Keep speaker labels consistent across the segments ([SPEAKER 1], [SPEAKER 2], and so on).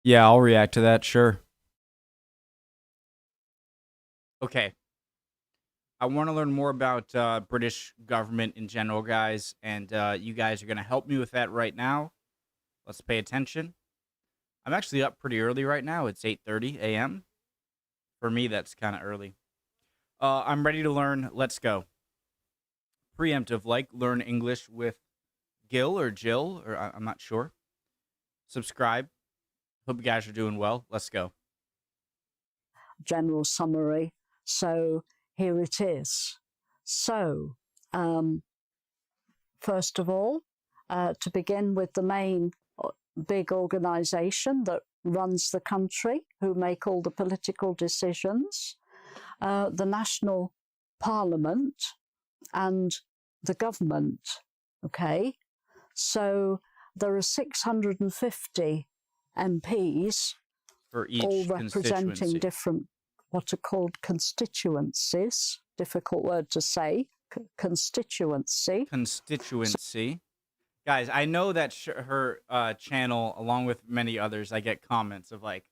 [SPEAKER 1] Yeah, I'll react to that, sure. Okay. I want to learn more about British government in general, guys, and you guys are going to help me with that right now. Let's pay attention. I'm actually up pretty early right now. It's 8:30 a.m. For me, that's kind of early. I'm ready to learn. Let's go. Preemptive, like learn English with Gil or Jill, or I'm not sure. Subscribe. Hope you guys are doing well. Let's go.
[SPEAKER 2] General summary. So here it is. So, first of all, to begin with the main big organisation that runs the country, who make all the political decisions, the National Parliament and the government. Okay, so there are 650 MPs,
[SPEAKER 1] For each
[SPEAKER 2] all representing
[SPEAKER 1] constituency.
[SPEAKER 2] different, what are called constituencies. Difficult word to say. Constituency.
[SPEAKER 1] Constituency. Guys, I know that her channel, along with many others, I get comments of like,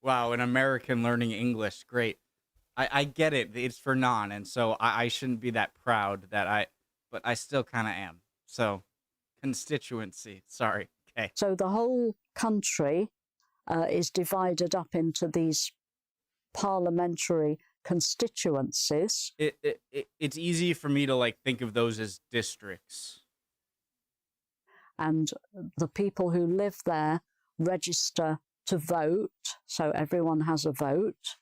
[SPEAKER 1] wow, an American learning English, great. I get it. It's for non, and so I shouldn't be that proud but I still kind of am. So, constituency. Sorry. Okay.
[SPEAKER 2] So the whole country is divided up into these parliamentary constituencies.
[SPEAKER 1] It's easy for me to like think of those as districts.
[SPEAKER 2] And the people who live there register to vote, so everyone has a vote.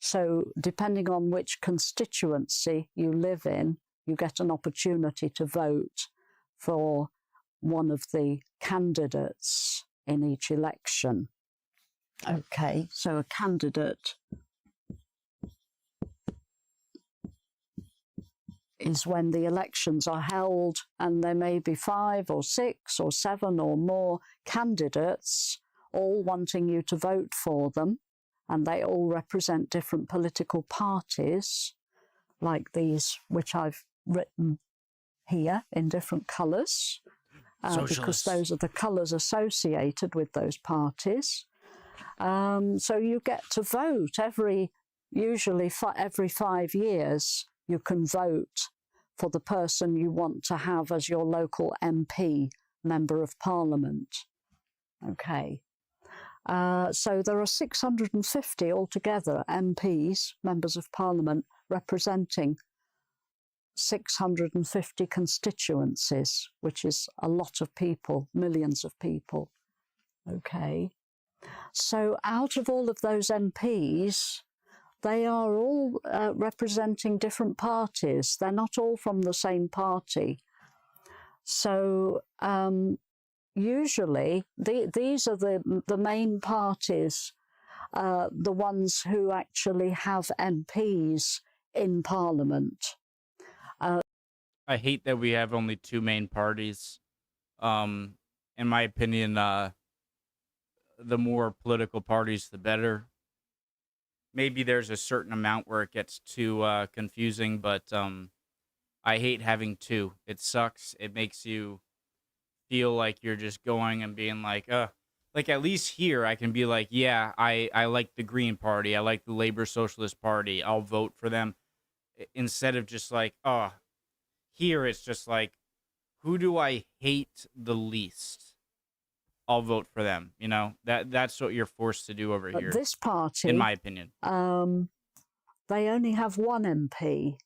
[SPEAKER 2] So depending on which constituency you live in, you get an opportunity to vote for one of the candidates in each election. Okay, so a candidate is when the elections are held and there may be 5 or 6 or 7 or more candidates all wanting you to vote for them, and they all represent different political parties, like these which I've written here in different colours, because those are the colours associated with those parties. So you get to vote usually every 5 years. You can vote for the person you want to have as your local MP, Member of Parliament. Okay. So there are 650 altogether MPs, Members of Parliament, representing 650 constituencies, which is a lot of people, millions of people. Okay. So out of all of those MPs, they are all representing different parties. They're not all from the same party. So usually these are the main parties, the ones who actually have MPs in Parliament.
[SPEAKER 1] I hate that we have only 2 main parties. In my opinion, the more political parties, the better. Maybe there's a certain amount where it gets too confusing, but I hate having 2. It sucks. It makes you feel like you're just going and being like at least here I can be like, yeah, I like the Green Party, I like the Labor Socialist Party, I'll vote for them, instead of just like, here it's just like, who do I hate the least? I'll vote for them. You know, that's what you're forced to do over here.
[SPEAKER 2] This party,
[SPEAKER 1] in my opinion,
[SPEAKER 2] they only have 1 MP,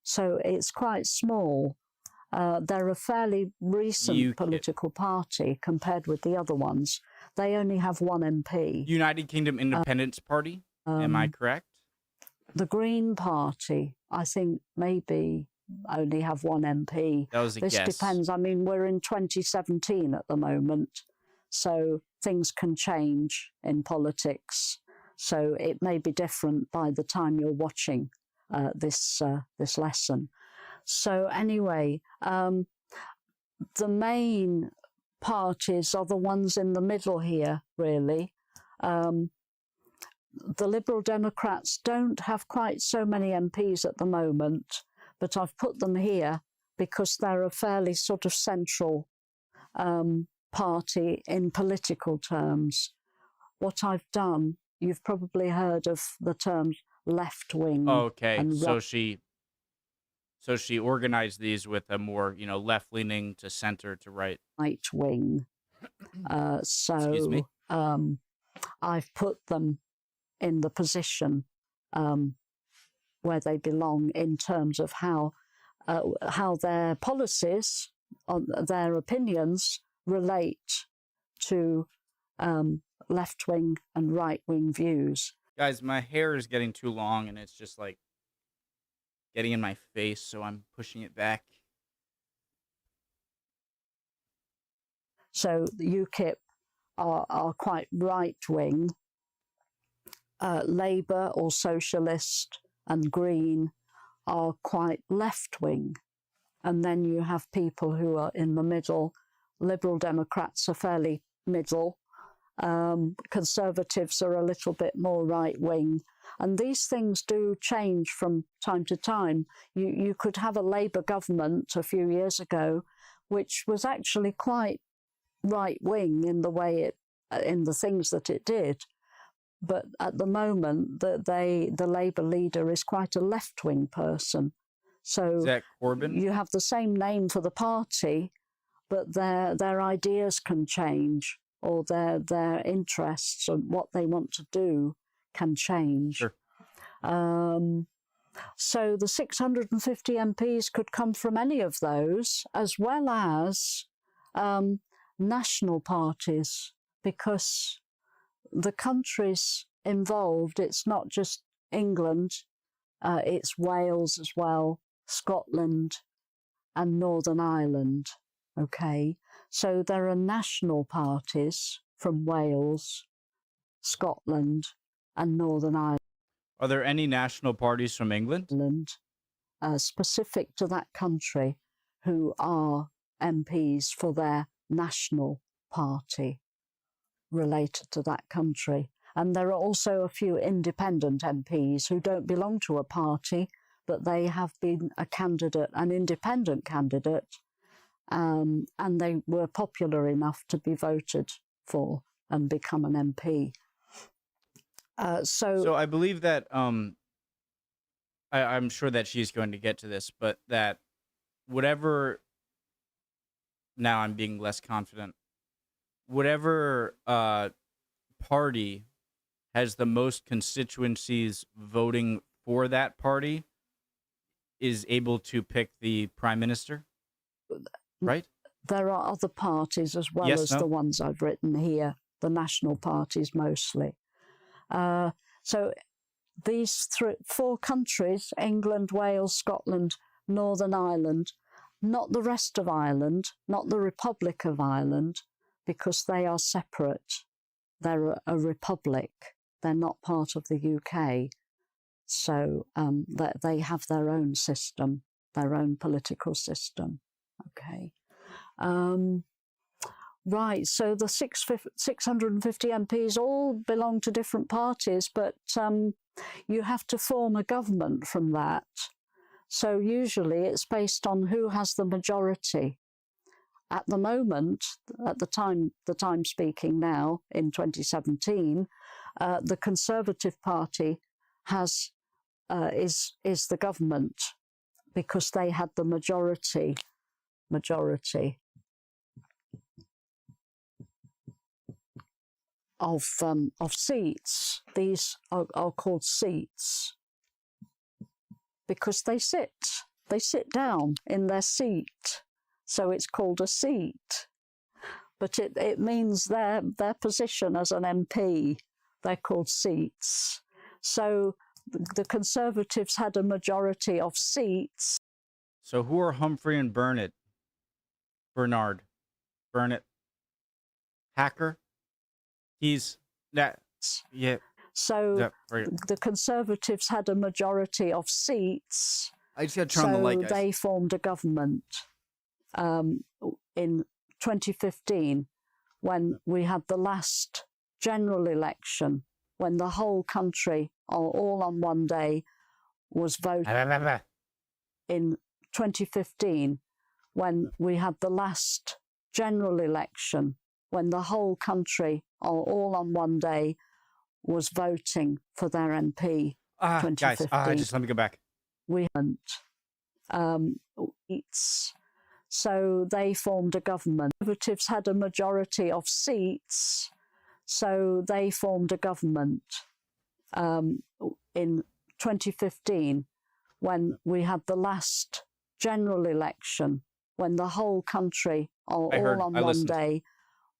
[SPEAKER 2] so it's quite small. They're a fairly recent political party compared with the other ones. They only have 1 MP.
[SPEAKER 1] United Kingdom Independence Party, am I correct?
[SPEAKER 2] The Green Party, I think, maybe only have 1 MP.
[SPEAKER 1] That was a guess.
[SPEAKER 2] This depends. I mean, we're in 2017 at the moment, so things can change in politics. So it may be different by the time you're watching this lesson. So anyway, the main parties are the ones in the middle here, really. The Liberal Democrats don't have quite so many MPs at the moment, but I've put them here because they're a fairly sort of central party in political terms, what I've done, you've probably heard of the terms left wing
[SPEAKER 1] Okay,
[SPEAKER 2] and
[SPEAKER 1] so she organized these with a more, left leaning to center to right.
[SPEAKER 2] right wing.
[SPEAKER 1] Excuse me.
[SPEAKER 2] So I've put them in the position where they belong in terms of how their policies, their opinions relate to left-wing and right-wing views.
[SPEAKER 1] Guys, my hair is getting too long and it's just like getting in my face, so I'm pushing it back.
[SPEAKER 2] So the UKIP are quite right-wing. Labour or Socialist and Green are quite left-wing. And then you have people who are in the middle. Liberal Democrats are fairly middle. Conservatives are a little bit more right-wing. And these things do change from time to time. You could have a Labour government a few years ago, which was actually quite right-wing in the things that it did. But at the moment, the Labour leader is quite a left-wing person. So
[SPEAKER 1] is that Corbyn?
[SPEAKER 2] You have the same name for the party, but their ideas can change, or their interests and what they want to do can change.
[SPEAKER 1] Sure.
[SPEAKER 2] So the 650 MPs could come from any of those, as well as national parties, because the countries involved, it's not just England, it's Wales as well, Scotland and Northern Ireland. Okay, so there are national parties from Wales, Scotland and Northern Ireland.
[SPEAKER 1] Are there any national parties from England?
[SPEAKER 2] Specific to that country, who are MPs for their national party related to that country. And there are also a few independent MPs who don't belong to a party, but they have been an independent candidate, and they were popular enough to be voted for and become an MP.
[SPEAKER 1] So I believe that I'm sure that she's going to get to this, but that whatever, now I'm being less confident, whatever party has the most constituencies voting for that party is able to pick the prime minister, right?
[SPEAKER 2] There are other parties as well as the ones I've written here, the national parties mostly. So these four countries, England, Wales, Scotland, Northern Ireland, not the rest of Ireland, not the Republic of Ireland, because they are separate. They're a republic. They're not part of the UK. So they have their own system, their own political system. Okay. Right, so the 650 MPs all belong to different parties, but you have to form a government from that. So usually it's based on who has the majority. At the moment, at the time speaking now, in 2017, the Conservative Party is the government, because they had the majority of seats. These are called seats because they sit down in their seat, so it's called a seat. But it means their position as an MP. They're called seats. So the Conservatives had a majority of seats.
[SPEAKER 1] So who are Humphrey and Bernard? Hacker? He's that. Yeah.
[SPEAKER 2] So the Conservatives had a majority of seats.
[SPEAKER 1] I just got to turn on the light, guys.
[SPEAKER 2] So they formed a government in 2015, when we had the last general election, when the whole country, all on one day, was voting. In 2015, when we had the last general election, when the whole country, all on one day was voting for their MP.
[SPEAKER 1] Guys,
[SPEAKER 2] 2015.
[SPEAKER 1] just let me go back.
[SPEAKER 2] We haven't. So they formed a government. Conservatives had a majority of seats, so they formed a government in 2015 when we had the last general election, when the whole country, all on one day,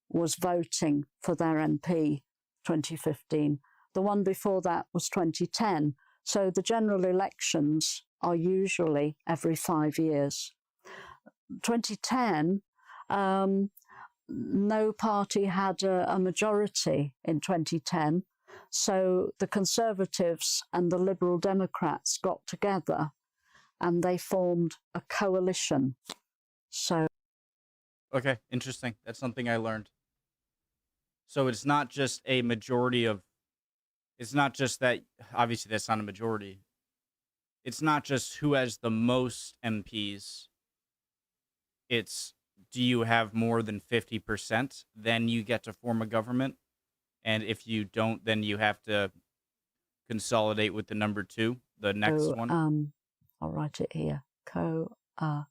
[SPEAKER 2] was voting for their MP. 2015. The one before that was 2010. So the general elections are usually every 5 years. 2010, no party had a majority in 2010. So the Conservatives and the Liberal Democrats got together and they formed a coalition. So.
[SPEAKER 1] Okay, interesting. That's something I learned. So it's not just a majority of, it's not just that, obviously that's not a majority. It's not just who has the most MPs. It's, do you have more than 50%? Then you get to form a government. And if you don't, then you have to consolidate with the number 2, the next one.
[SPEAKER 2] I'll write it here. Coalition.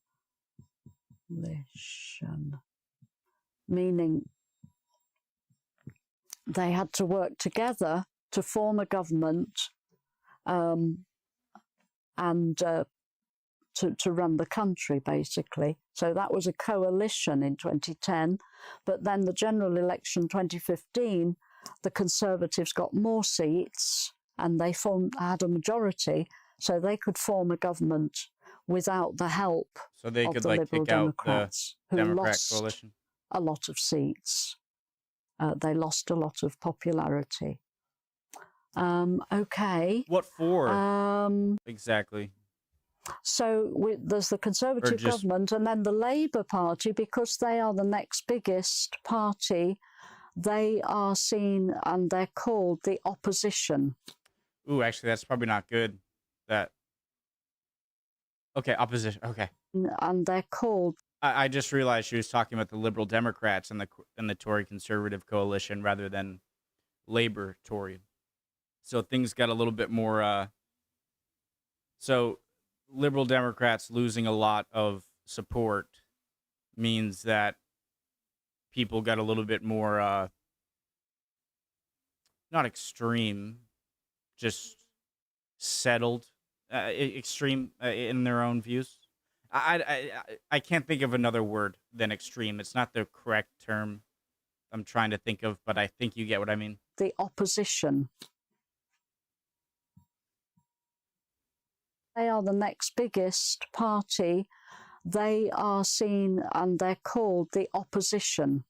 [SPEAKER 2] Meaning they had to work together to form a government and to run the country, basically. So that was a coalition in 2010. But then the general election 2015, the Conservatives got more seats and they had a majority, so they could form a government without the help
[SPEAKER 1] so they
[SPEAKER 2] of
[SPEAKER 1] could
[SPEAKER 2] the
[SPEAKER 1] like
[SPEAKER 2] Liberal
[SPEAKER 1] kick out
[SPEAKER 2] Democrats,
[SPEAKER 1] the
[SPEAKER 2] who
[SPEAKER 1] Democrat
[SPEAKER 2] lost
[SPEAKER 1] coalition.
[SPEAKER 2] a lot of seats. They lost a lot of popularity. Okay.
[SPEAKER 1] What for? Exactly.
[SPEAKER 2] So there's the Conservative government, and then the Labour Party, because they are the next biggest party, they are seen and they're called the opposition.
[SPEAKER 1] Ooh, actually, that's probably not good. Okay, opposition. Okay.
[SPEAKER 2] And they're called.
[SPEAKER 1] I just realized she was talking about the Liberal Democrats and the Tory Conservative coalition rather than Labour Tory. So things got a little bit more. So Liberal Democrats losing a lot of support means that people got a little bit more. Not extreme, just settled, extreme in their own views. I can't think of another word than extreme. It's not the correct term I'm trying to think of, but I think you get what I mean.
[SPEAKER 2] The opposition. They are the next biggest party. They are seen and they're called the opposition.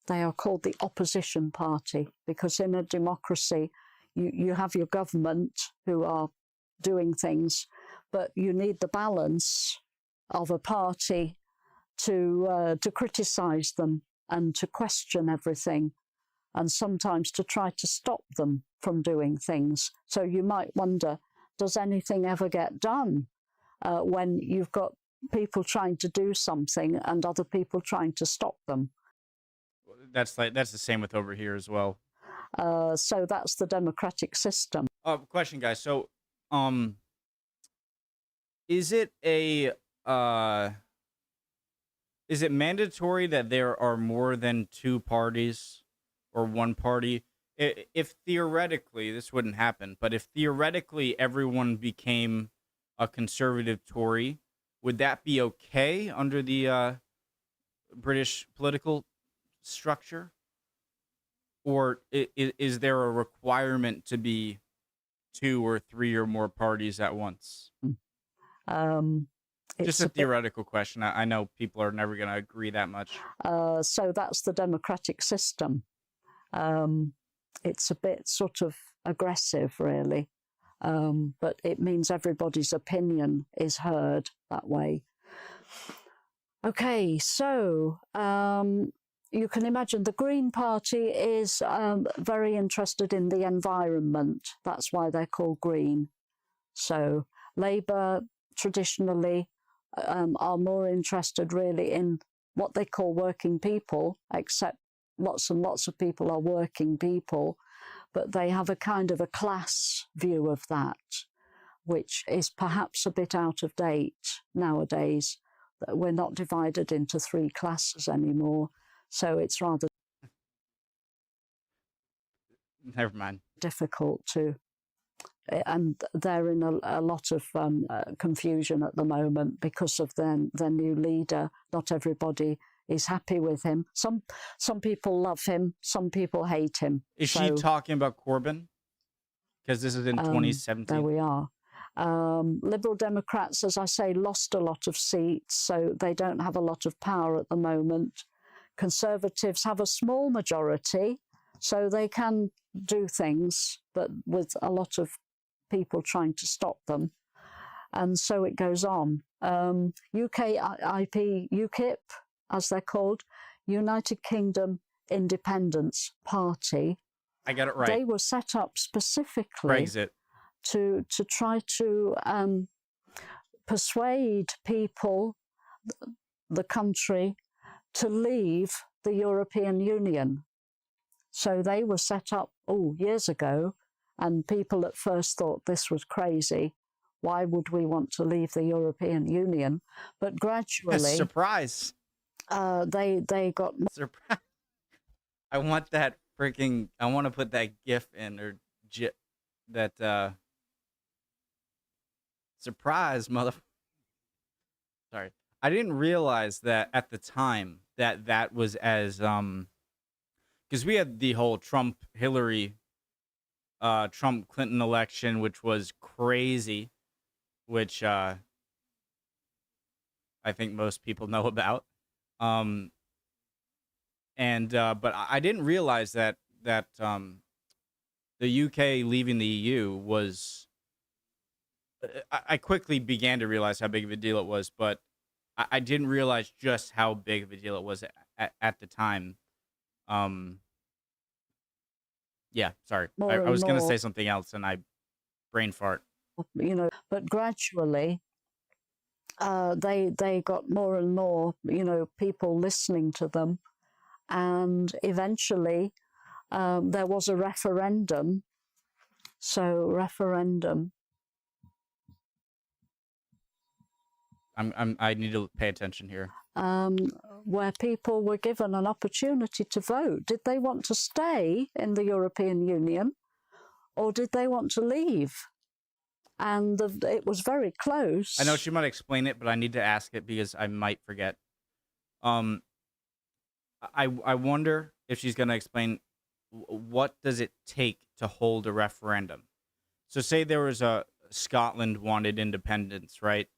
[SPEAKER 2] They are called the opposition party because in a democracy, you have your government who are doing things, but you need the balance of a party to criticise them and to question everything, and sometimes to try to stop them from doing things. So you might wonder, does anything ever get done when you've got people trying to do something and other people trying to stop them?
[SPEAKER 1] That's the same with over here as well.
[SPEAKER 2] So that's the democratic system.
[SPEAKER 1] Question, guys. So, is it mandatory that there are more than 2 parties or one party? If theoretically, this wouldn't happen, but if theoretically everyone became a conservative Tory, would that be okay under the British political structure? Or is there a requirement to be 2 or 3 or more parties at once? Just a theoretical question. I know people are never going to agree that much.
[SPEAKER 2] So that's the democratic system. It's a bit sort of aggressive, really, but it means everybody's opinion is heard that way. Okay, so you can imagine the Green Party is very interested in the environment. That's why they're called Green. So Labour traditionally are more interested really in what they call working people, except lots and lots of people are working people, but they have a kind of a class view of that, which is perhaps a bit out of date nowadays. That we're not divided into 3 classes anymore, so it's rather
[SPEAKER 1] Never mind.
[SPEAKER 2] difficult to, and they're in a lot of confusion at the moment because of their new leader. Not everybody is happy with him. Some people love him, some people hate him.
[SPEAKER 1] Is she talking about Corbyn? Because this is in 2017.
[SPEAKER 2] There we are. Liberal Democrats, as I say, lost a lot of seats, so they don't have a lot of power at the moment. Conservatives have a small majority, so they can do things, but with a lot of people trying to stop them. And so it goes on. UKIP, as they're called, United Kingdom Independence Party.
[SPEAKER 1] I got it right.
[SPEAKER 2] They were set up specifically
[SPEAKER 1] Brexit.
[SPEAKER 2] to try to persuade people, the country, to leave the European Union. So they were set up years ago, and people at first thought this was crazy. Why would we want to leave the European Union? But gradually,
[SPEAKER 1] surprise,
[SPEAKER 2] they got
[SPEAKER 1] surprise. I want that freaking. I want to put that GIF in or that surprise, mother. Sorry, I didn't realize that at the time that was as because we had the whole Trump-Hillary, Trump-Clinton election, which was crazy, which I think most people know about. But I didn't realize that the UK leaving the EU was. I quickly began to realize how big of a deal it was, but I didn't realize just how big of a deal it was at the time. Yeah, sorry. I was going to say something else and I brain fart.
[SPEAKER 2] But gradually they got more and more, people listening to them. And eventually there was a referendum. So referendum.
[SPEAKER 1] I need to pay attention here.
[SPEAKER 2] Where people were given an opportunity to vote. Did they want to stay in the European Union, or did they want to leave? And it was very close.
[SPEAKER 1] I know she might explain it, but I need to ask it because I might forget. I wonder if she's going to explain what does it take to hold a referendum. So say there was Scotland wanted independence, right?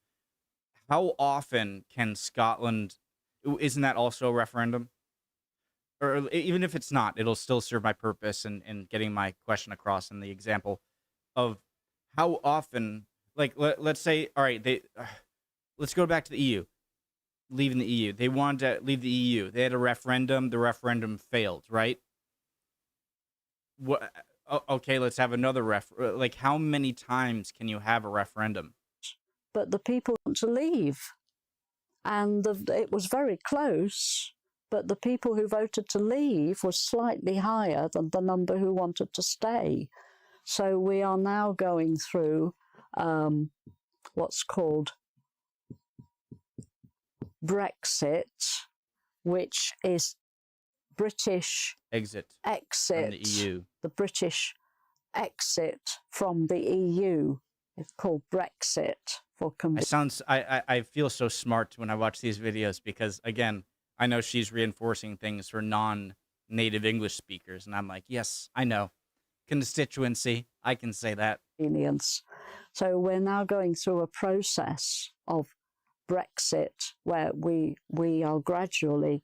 [SPEAKER 1] How often can Scotland, isn't that also a referendum? Or even if it's not, it'll still serve my purpose in getting my question across in the example of how often, like, let's say, all right, let's go back to the EU, leaving the EU. They wanted to leave the EU. They had a referendum. The referendum failed, right? What? Okay, let's have another like, how many times can you have a referendum?
[SPEAKER 2] But the people want to leave. And it was very close, but the people who voted to leave was slightly higher than the number who wanted to stay. So we are now going through what's called Brexit, which is British exit from the EU. The British exit from the EU. It's called Brexit.
[SPEAKER 1] I feel so smart when I watch these videos because, again, I know she's reinforcing things for non-native English speakers, and I'm like, yes, I know. Constituency, I can say that.
[SPEAKER 2] So we're now going through a process of Brexit where we are gradually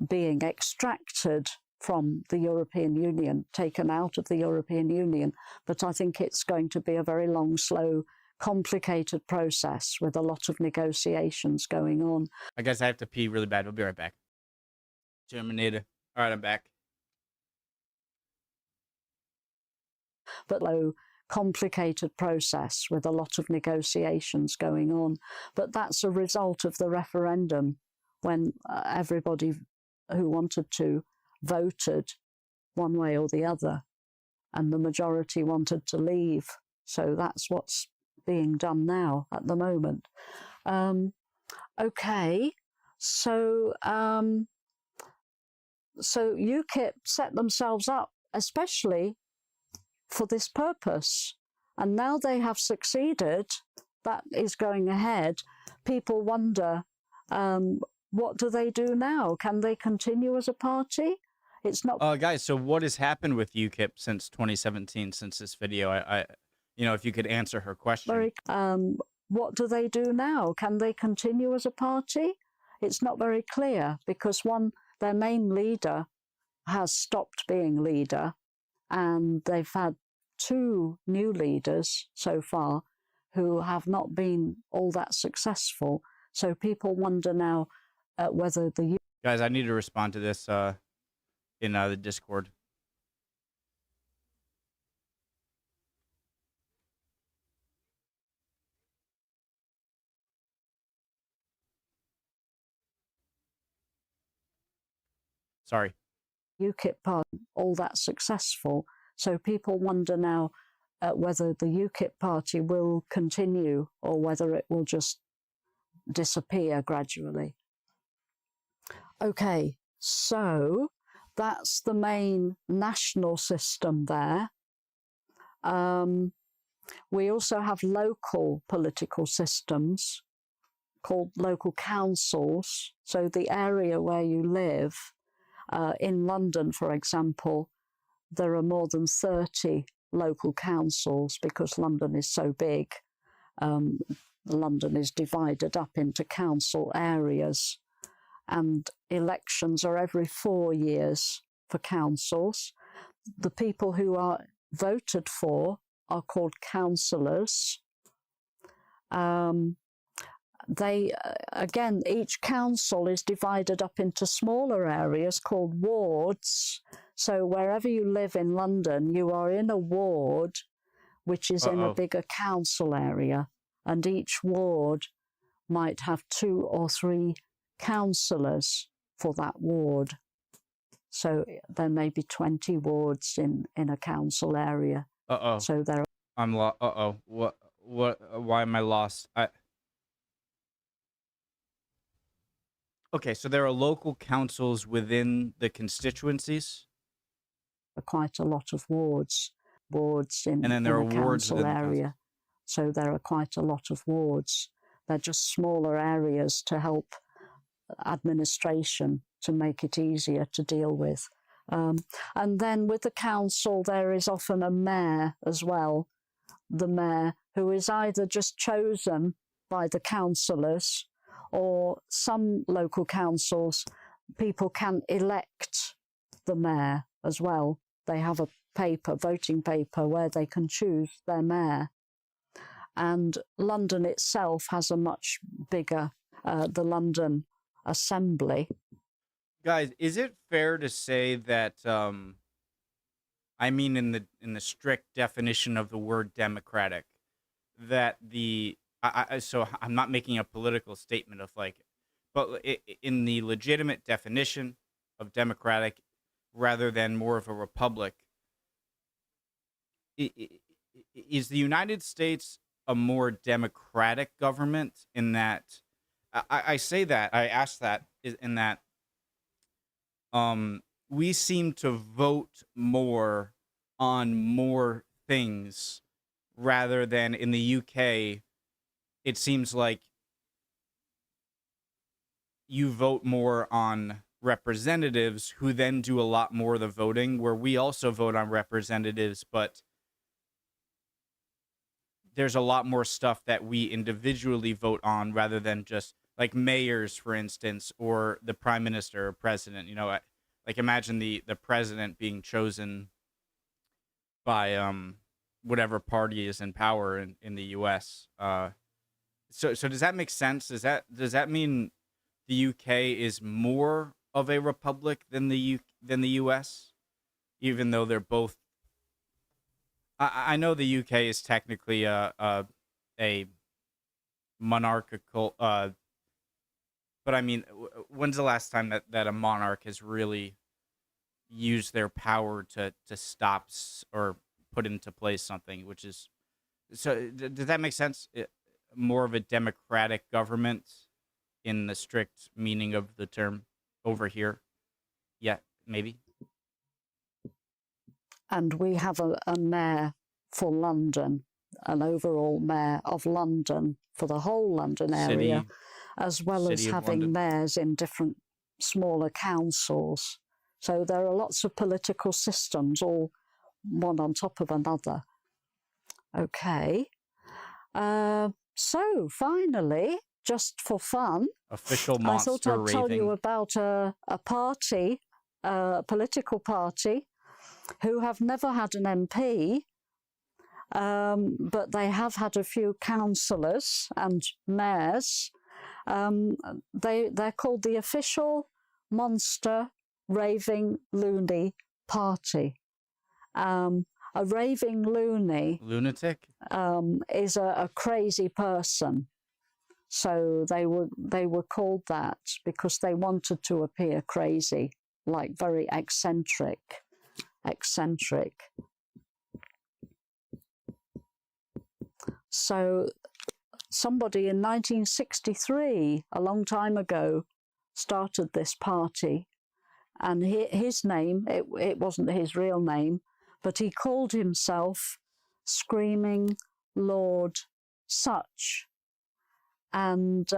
[SPEAKER 2] being extracted from the European Union, taken out of the European Union. But I think it's going to be a very long, slow, complicated process with a lot of negotiations going on.
[SPEAKER 1] I guess I have to pee really bad. We'll be right back. Terminator. All right, I'm back.
[SPEAKER 2] But low, complicated process with a lot of negotiations going on. But that's a result of the referendum, when everybody who wanted to voted one way or the other, and the majority wanted to leave. So that's what's being done now at the moment. Okay, so so UKIP set themselves up especially for this purpose, and now they have succeeded. That is going ahead. People wonder, what do they do now? Can they continue as a party? It's not.
[SPEAKER 1] Guys, so what has happened with UKIP since 2017, since this video? I if you could answer her question.
[SPEAKER 2] Very. What do they do now? Can they continue as a party? It's not very clear, because their main leader has stopped being leader, and they've had 2 new leaders so far who have not been all that successful. So people wonder now whether the...
[SPEAKER 1] Guys, I need to respond to this in the Discord. Sorry.
[SPEAKER 2] UKIP party all that successful. So people wonder now whether the UKIP party will continue or whether it will just disappear gradually. Okay, so that's the main national system there. We also have local political systems called local councils. So the area where you live, in London, for example, there are more than 30 local councils because London is so big. London is divided up into council areas, and elections are every 4 years for councils. The people who are voted for are called councillors. Again, each council is divided up into smaller areas called wards. So wherever you live in London, you are in a ward which is in a bigger council area, and each ward might have 2 or 3 councillors for that ward. So there may be 20 wards in a council area. So there.
[SPEAKER 1] I'm lost. What? Why am I lost? Okay, so there are local councils within the constituencies.
[SPEAKER 2] Quite a lot of wards in,
[SPEAKER 1] and then there
[SPEAKER 2] in
[SPEAKER 1] are
[SPEAKER 2] a
[SPEAKER 1] wards
[SPEAKER 2] council
[SPEAKER 1] within the
[SPEAKER 2] area. So there are quite a lot of wards. They're just smaller areas to help administration, to make it easier to deal with. And then with the council, there is often a mayor as well. The mayor, who is either just chosen by the councillors, or some local councils, people can elect the mayor as well. They have a voting paper, where they can choose their mayor. And London itself has a much bigger, the London Assembly.
[SPEAKER 1] Guys, is it fair to say that, I mean, in the strict definition of the word democratic, that so I'm not making a political statement of but in the legitimate definition of democratic, rather than more of a republic, is the United States a more democratic government in that? I say that, I ask that in that we seem to vote more on more things, rather than in the UK, it seems like you vote more on representatives who then do a lot more of the voting, where we also vote on representatives, but there's a lot more stuff that we individually vote on, rather than just like mayors, for instance, or the prime minister or president. Like imagine the president being chosen by whatever party is in power in the US. So does that make sense? Does that mean the UK is more of a republic than the US, even though they're both I know the UK is technically a monarchical, but I mean, when's the last time that a monarch has really used their power to stop or put into place something, which is so. Does that make sense? More of a democratic government in the strict meaning of the term over here. Yeah, maybe.
[SPEAKER 2] And we have a mayor for London, an overall mayor of London for the whole London area, as well as
[SPEAKER 1] City of
[SPEAKER 2] having
[SPEAKER 1] London.
[SPEAKER 2] mayors in different smaller councils. So there are lots of political systems, all one on top of another. Okay. So finally, just for fun,
[SPEAKER 1] Official
[SPEAKER 2] I thought
[SPEAKER 1] monster
[SPEAKER 2] I'd tell you
[SPEAKER 1] raving.
[SPEAKER 2] about a party, a political party, who have never had an MP, but they have had a few councillors and mayors. They're called the Official Monster Raving Loony Party. A raving loony
[SPEAKER 1] Lunatic?
[SPEAKER 2] is a crazy person. So they were called that because they wanted to appear crazy, like very eccentric. So somebody in 1963, a long time ago, started this party, and his name, it wasn't his real name, but he called himself Screaming Lord Such. And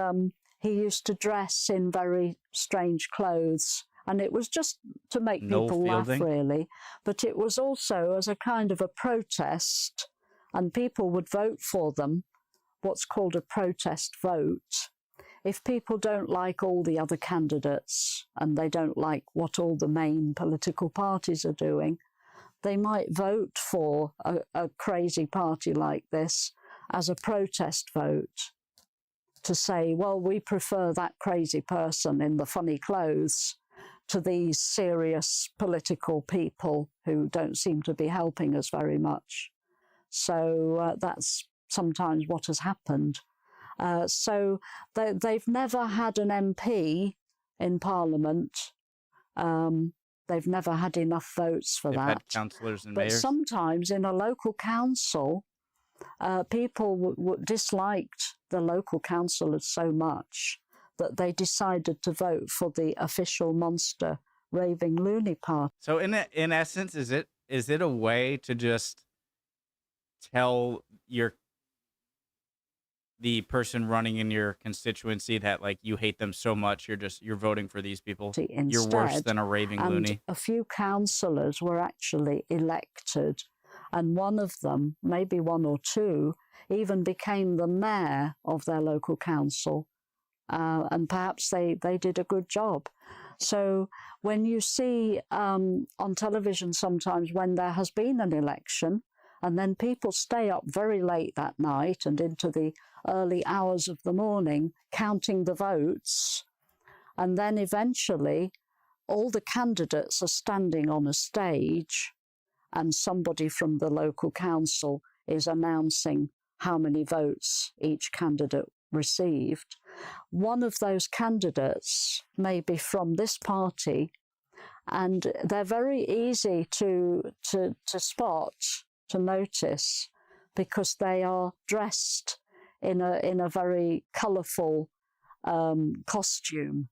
[SPEAKER 2] he used to dress in very strange clothes. And it was just to make people laugh, really. But it was also as a kind of a protest, and people would vote for them, what's called a protest vote. If people don't like all the other candidates and they don't like what all the main political parties are doing, they might vote for a crazy party like this as a protest vote to say, well, we prefer that crazy person in the funny clothes to these serious political people who don't seem to be helping us very much. So that's sometimes what has happened. So they've never had an MP in Parliament. They've never had enough votes for that.
[SPEAKER 1] Had councillors and mayors.
[SPEAKER 2] But sometimes in a local council, people disliked the local councillors so much that they decided to vote for the Official Monster Raving Loony Party.
[SPEAKER 1] So in essence, is it a way to just tell the person running in your constituency that like you hate them so much you're voting for these people?
[SPEAKER 2] Instead,
[SPEAKER 1] you're worse than a raving loony.
[SPEAKER 2] A few councillors were actually elected, and one of them, maybe one or two, even became the mayor of their local council, and perhaps they did a good job. So when you see on television sometimes when there has been an election, and then people stay up very late that night and into the early hours of the morning counting the votes, and then eventually all the candidates are standing on a stage and somebody from the local council is announcing how many votes each candidate received. One of those candidates may be from this party, and they're very easy to spot, to notice, because they are dressed in a very colourful costume,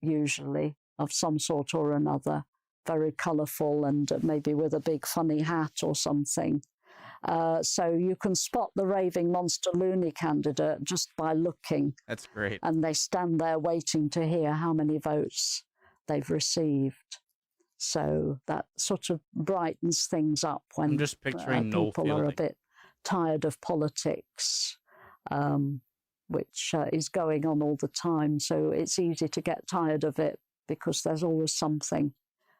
[SPEAKER 2] usually of some sort or another, very colourful, and maybe with a big funny hat or something. So you can spot the raving monster loony candidate just by looking.
[SPEAKER 1] That's great.
[SPEAKER 2] And they stand there waiting to hear how many votes they've received. So that sort of brightens things up when
[SPEAKER 1] I'm just picturing
[SPEAKER 2] people are a bit tired of politics, which is going on all the time. So it's easy to get tired of it because there's always something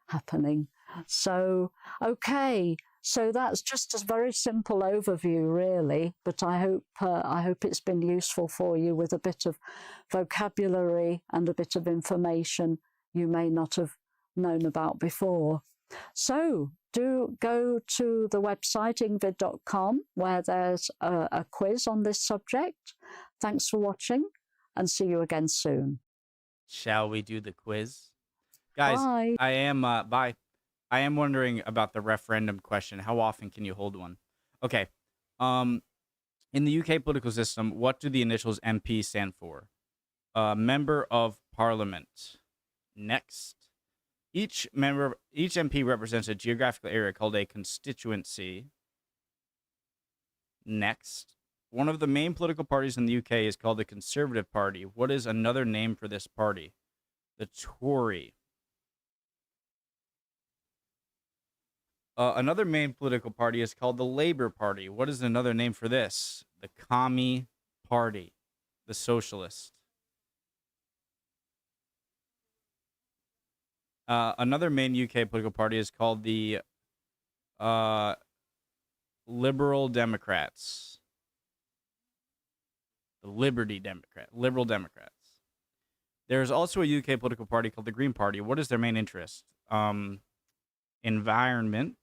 [SPEAKER 2] happening. So, okay. So that's just a very simple overview, really, but I hope it's been useful for you with a bit of vocabulary and a bit of information you may not have known about before. So do go to the website ingvid.com where there's a quiz on this subject. Thanks for watching and see you again soon.
[SPEAKER 1] Shall we do the quiz? Guys,
[SPEAKER 2] Bye.
[SPEAKER 1] bye. I am wondering about the referendum question. How often can you hold one? Okay. In the UK political system, what do the initials MP stand for? Member of Parliament. Next. Each MP represents a geographical area called a constituency. Next. One of the main political parties in the UK is called the Conservative Party. What is another name for this party? The Tory. Another main political party is called the Labour Party. What is another name for this? The Commie Party. The Socialist. Another main UK political party is called the Liberal Democrats. The Liberal Democrats. There's also a UK political party called the Green Party. What is their main interest? Environment.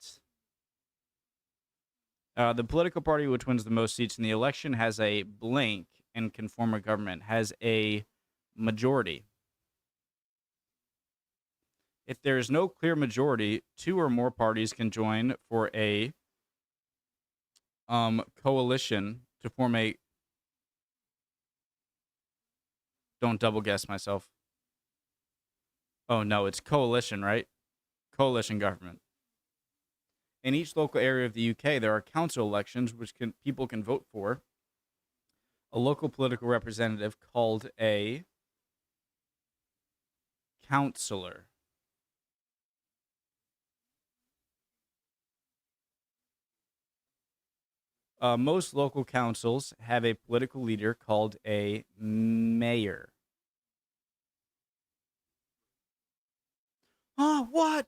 [SPEAKER 1] The political party which wins the most seats in the election has a blank and can form a government, has a majority. If there is no clear majority, two or more parties can join for a coalition to form a... Don't double guess myself. Oh, no, it's coalition, right? Coalition government. In each local area of the UK, there are council elections which people can vote for. A local political representative called a councillor. Most local councils have a political leader called a mayor. What?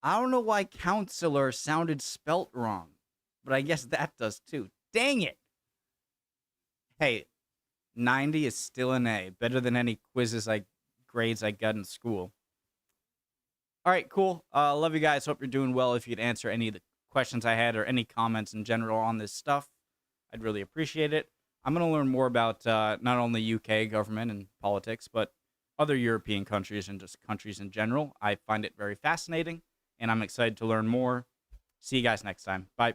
[SPEAKER 1] I don't know why counselor sounded spelt wrong, but I guess that does too. Dang it. Hey, 90 is still an A. Better than any grades I got in school. All right, cool. Love you guys. Hope you're doing well. If you could answer any of the questions I had or any comments in general on this stuff, I'd really appreciate it. I'm going to learn more about not only UK government and politics, but other European countries and just countries in general. I find it very fascinating, and I'm excited to learn more. See you guys next time. Bye.